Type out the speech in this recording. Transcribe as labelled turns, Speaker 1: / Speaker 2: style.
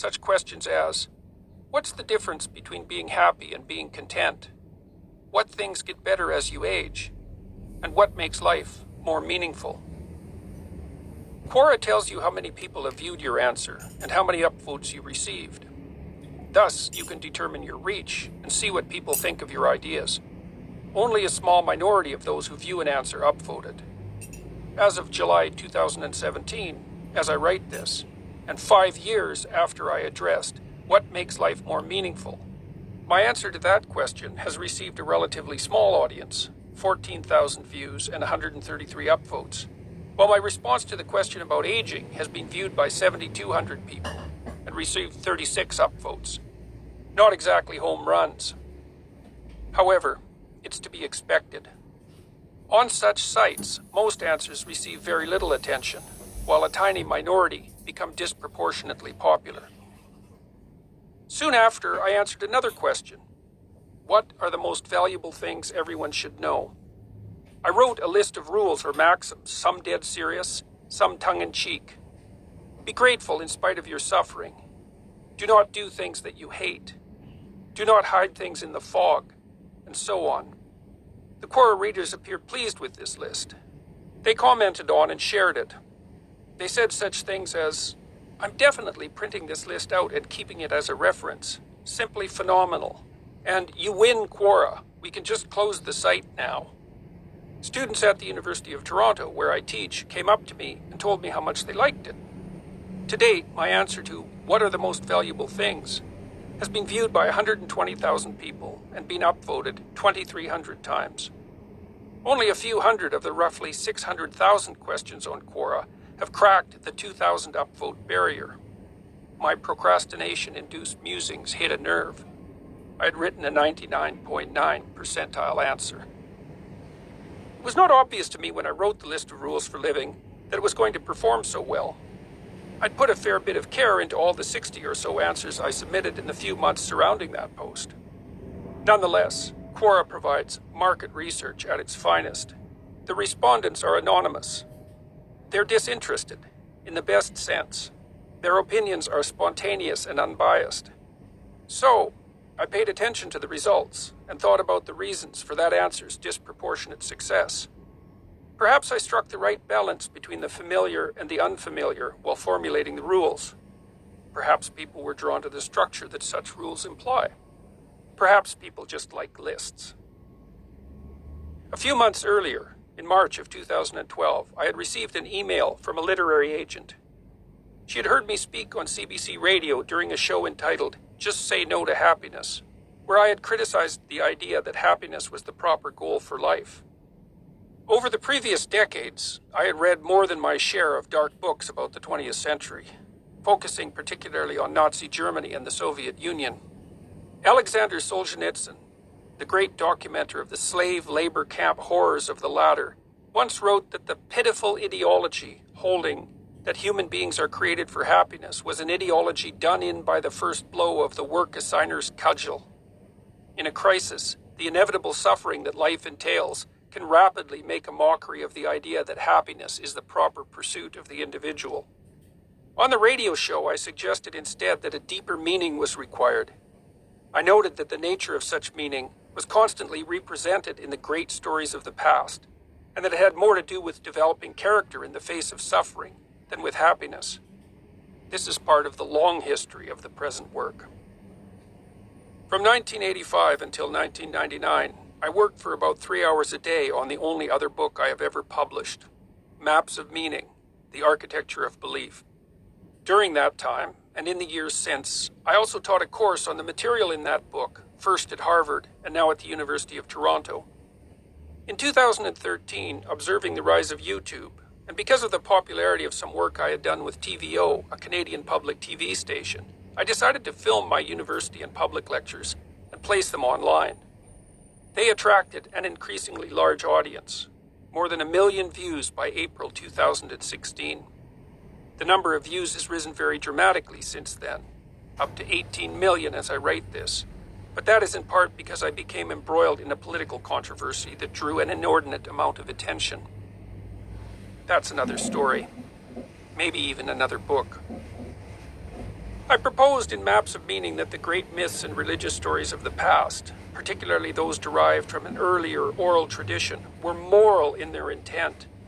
Speaker 1: such questions as, what's the difference between being happy and being content? What things get better as you age? And what makes life more meaningful? Quora tells you how many people have viewed your answer and how many upvotes you received. Thus, you can determine your reach and see what people think of your ideas. Only a small minority of those who view an answer upvoted. As of July 2017, as I write this, and 5 years after I addressed what makes life more meaningful, my answer to that question has received a relatively small audience, 14,000 views and 133 upvotes, while my response to the question about aging has been viewed by 7,200 people and received 36 upvotes. Not exactly home runs. However, it's to be expected. On such sites, most answers receive very little attention, while a tiny minority become disproportionately popular. Soon after, I answered another question. What are the most valuable things everyone should know? I wrote a list of rules or maxims, some dead serious, some tongue-in-cheek. Be grateful in spite of your suffering. Do not do things that you hate. Do not hide things in the fog, and so on. The Quora readers appeared pleased with this list. They commented on and shared it. They said such things as, I'm definitely printing this list out and keeping it as a reference. Simply phenomenal. And you win, Quora. We can just close the site now. Students at the University of Toronto, where I teach, came up to me and told me how much they liked it. To date, my answer to what are the most valuable things has been viewed by 120,000 people and been upvoted 2,300 times. Only a few hundred of the roughly 600,000 questions on Quora have cracked the 2,000 upvote barrier. My procrastination-induced musings hit a nerve. I had written a 99.9 percentile answer. It was not obvious to me when I wrote the list of rules for living that it was going to perform so well. I'd put a fair bit of care into all the 60 or so answers I submitted in the few months surrounding that post. Nonetheless, Quora provides market research at its finest. The respondents are anonymous. They're disinterested, in the best sense. Their opinions are spontaneous and unbiased. So, I paid attention to the results and thought about the reasons for that answer's disproportionate success. Perhaps I struck the right balance between the familiar and the unfamiliar while formulating the rules. Perhaps people were drawn to the structure that such rules imply. Perhaps people just like lists. A few months earlier, in March of 2012, I had received an email from a literary agent. She had heard me speak on CBC Radio during a show entitled Just Say No to Happiness, where I had criticized the idea that happiness was the proper goal for life. Over the previous decades, I had read more than my share of dark books about the 20th century, focusing particularly on Nazi Germany and the Soviet Union. Alexander Solzhenitsyn, the great documenter of the slave labor camp horrors of the latter, once wrote that the pitiful ideology holding that human beings are created for happiness was an ideology done in by the first blow of the work assigner's cudgel. In a crisis, the inevitable suffering that life entails can rapidly make a mockery of the idea that happiness is the proper pursuit of the individual. On the radio show, I suggested instead that a deeper meaning was required. I noted that the nature of such meaning was constantly represented in the great stories of the past, and that it had more to do with developing character in the face of suffering than with happiness. This is part of the long history of the present work. From 1985 until 1999, I worked for about 3 hours a day on the only other book I have ever published, Maps of Meaning, The Architecture of Belief. During that time, and in the years since, I also taught a course on the material in that book, first at Harvard and now at the University of Toronto. In 2013, observing the rise of YouTube, and because of the popularity of some work I had done with TVO, a Canadian public TV station, I decided to film my university and public lectures and place them online. They attracted an increasingly large audience, more than 1 million views by April 2016. The number of views has risen very dramatically since then, up to 18 million as I write this. But that is in part because I became embroiled in a political controversy that drew an inordinate amount of attention. That's another story, maybe even another book. I proposed in Maps of Meaning that the great myths and religious stories of the past, particularly those derived from an earlier oral tradition, were moral in their intent